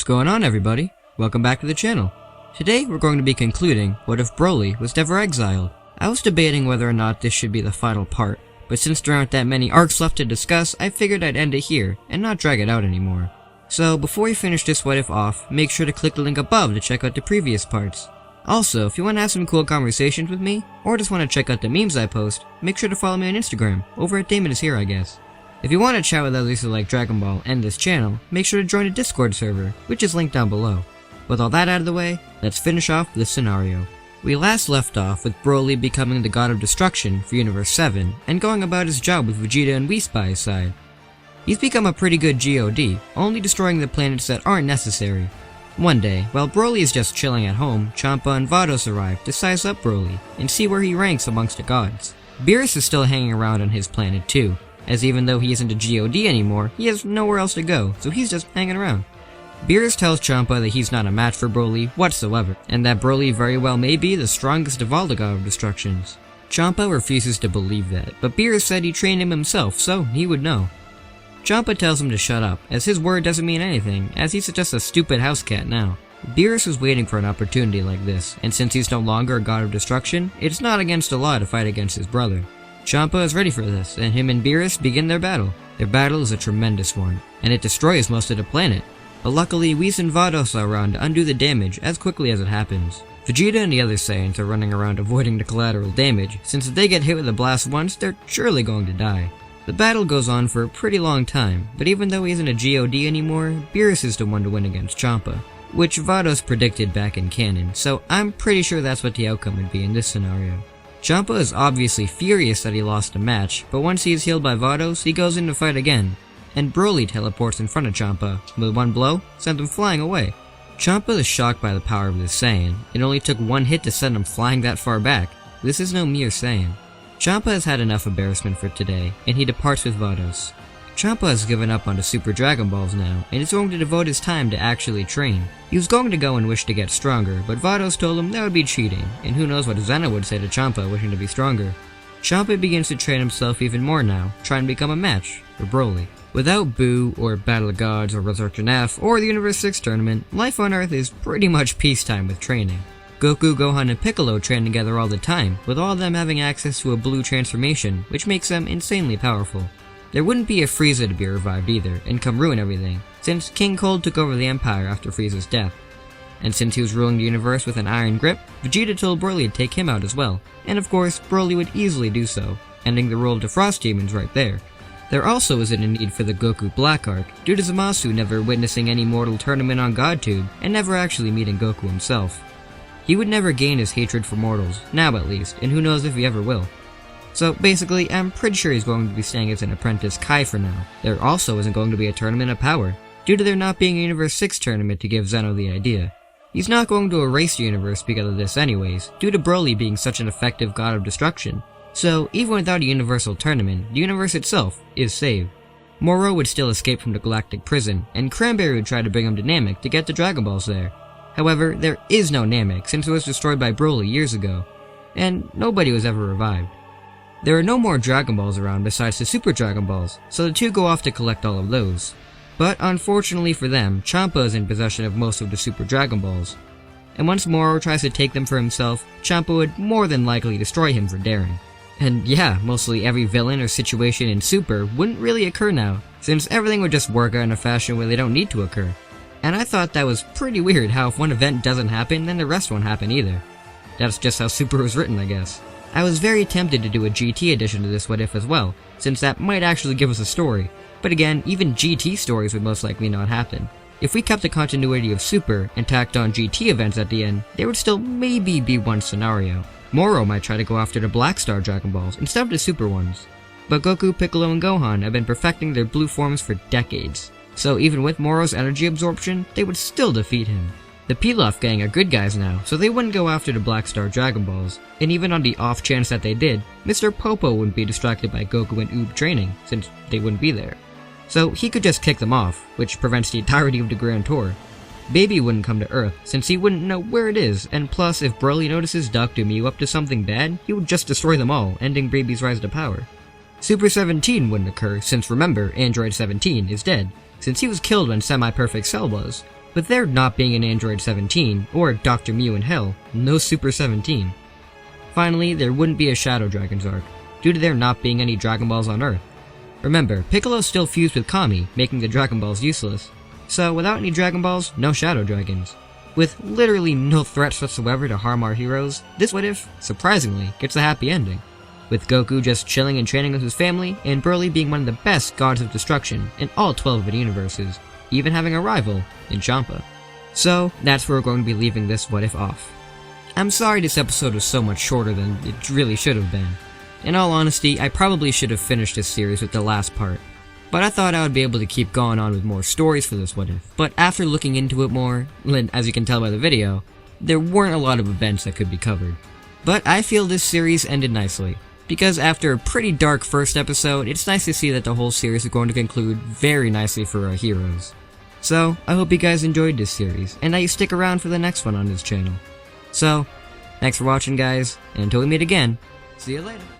going on, everybody? Welcome back to the channel. Today we're going to be concluding what if Broly was never exiled. I was debating whether or not this should be the final part, but since there aren't that many arcs left to discuss, I figured I'd end it here and not drag it out anymore. So before we finish this what if off, make sure to click the link above to check out the previous parts. Also, if you want to have some cool conversations with me, or just want to check out the memes I post, make sure to follow me on Instagram, over at Damon is Here, I guess. If you want to chat with others who like Dragon Ball and this channel, make sure to join a Discord server, which is linked down below. With all that out of the way, let's finish off this scenario. We last left off with Broly becoming the God of Destruction for Universe 7, and going about his job with Vegeta and Whis by his side. He's become a pretty good GOD, only destroying the planets that aren't necessary. One day, while Broly is just chilling at home, Champa and Vados arrive to size up Broly, and see where he ranks amongst the gods. Beerus is still hanging around on his planet too, as even though he isn't a GOD anymore, he has nowhere else to go, so he's just hanging around. Beerus tells Champa that he's not a match for Broly whatsoever, and that Broly very well may be the strongest of all the God of Destructions. Champa refuses to believe that, but Beerus said he trained him himself, so he would know. Champa tells him to shut up, as his word doesn't mean anything, as he's just a stupid house cat now. Beerus was waiting for an opportunity like this, and since he's no longer a God of Destruction, it's not against the law to fight against his brother. Champa is ready for this, and him and Beerus begin their battle. Their battle is a tremendous one, and it destroys most of the planet. But luckily, Whis and Vados are around to undo the damage as quickly as it happens. Vegeta and the other Saiyans are running around avoiding the collateral damage, since if they get hit with a blast once, they're surely going to die. The battle goes on for a pretty long time, but even though he isn't a GOD anymore, Beerus is the one to win against Champa, which Vados predicted back in canon, so I'm pretty sure that's what the outcome would be in this scenario. Champa is obviously furious that he lost the match, but once he is healed by Vados, he goes in to fight again, and Broly teleports in front of Champa, with one blow, sent him flying away. Champa is shocked by the power of this Saiyan. It only took one hit to send him flying that far back. This is no mere Saiyan. Champa has had enough embarrassment for today, and he departs with Vados. Champa has given up on the Super Dragon Balls now, and is going to devote his time to actually train. He was going to go and wish to get stronger, but Vados told him that would be cheating, and who knows what Zeno would say to Champa wishing to be stronger. Champa begins to train himself even more now, trying to become a match for Broly. Without Boo, or Battle of Gods, or Resurrection F, or the Universe 6 tournament, life on Earth is pretty much peacetime with training. Goku, Gohan, and Piccolo train together all the time, with all of them having access to a blue transformation, which makes them insanely powerful. There wouldn't be a Frieza to be revived either, and come ruin everything, since King Cold took over the Empire after Frieza's death. And since he was ruling the universe with an iron grip, Vegeta told Broly to take him out as well, and of course, Broly would easily do so, ending the role of the Frost Demons right there. There also isn't a need for the Goku Black Arc, due to Zamasu never witnessing any mortal tournament on GodTube, and never actually meeting Goku himself. He would never gain his hatred for mortals, now at least, and who knows if he ever will. So basically, I'm pretty sure he's going to be staying as an apprentice Kai for now. There also isn't going to be a tournament of power, due to there not being a Universe 6 tournament to give Zeno the idea. He's not going to erase the universe because of this anyways, due to Broly being such an effective God of Destruction. So even without a universal tournament, the universe itself is saved. Moro would still escape from the galactic prison, and Cranberry would try to bring him to Namek to get the Dragon Balls there. However, there is no Namek since it was destroyed by Broly years ago, and nobody was ever revived. There are no more Dragon Balls around besides the Super Dragon Balls, so the two go off to collect all of those. But unfortunately for them, Champa is in possession of most of the Super Dragon Balls. And once Moro tries to take them for himself, Champa would more than likely destroy him for daring. And yeah, mostly every villain or situation in Super wouldn't really occur now, since everything would just work out in a fashion where they don't need to occur. And I thought that was pretty weird how if one event doesn't happen, then the rest won't happen either. That's just how Super was written, I guess. I was very tempted to do a GT edition to this what if as well, since that might actually give us a story. But again, even GT stories would most likely not happen. If we kept the continuity of Super and tacked on GT events at the end, there would still maybe be one scenario. Moro might try to go after the Black Star Dragon Balls instead of the Super ones. But Goku, Piccolo, and Gohan have been perfecting their blue forms for decades. So even with Moro's energy absorption, they would still defeat him. The Pilaf gang are good guys now, so they wouldn't go after the Black Star Dragon Balls, and even on the off chance that they did, Mr. Popo wouldn't be distracted by Goku and Oob training, since they wouldn't be there. So he could just kick them off, which prevents the entirety of the Grand Tour. Baby wouldn't come to Earth, since he wouldn't know where it is, and plus if Broly notices Dr. Mew up to something bad, he would just destroy them all, ending Baby's rise to power. Super 17 wouldn't occur, since remember, Android 17 is dead, since he was killed when Semi-Perfect Cell was, With there not being an Android 17, or Dr. Mew in Hell, no Super 17. Finally, there wouldn't be a Shadow Dragons arc, due to there not being any Dragon Balls on Earth. Remember, Piccolo's still fused with Kami, making the Dragon Balls useless. So without any Dragon Balls, no Shadow Dragons. With literally no threats whatsoever to harm our heroes, this what if, surprisingly, gets a happy ending. With Goku just chilling and training with his family, and Broly being one of the best gods of destruction in all 12-bit universes, even having a rival in Champa. So, that's where we're going to be leaving this what if off. I'm sorry this episode was so much shorter than it really should have been. In all honesty, I probably should have finished this series with the last part, but I thought I would be able to keep going on with more stories for this what if. But after looking into it more, as you can tell by the video, there weren't a lot of events that could be covered. But I feel this series ended nicely, because after a pretty dark first episode, it's nice to see that the whole series is going to conclude very nicely for our heroes. So, I hope you guys enjoyed this series, and that you stick around for the next one on this channel. So, thanks for watching guys, and until we meet again, see you later.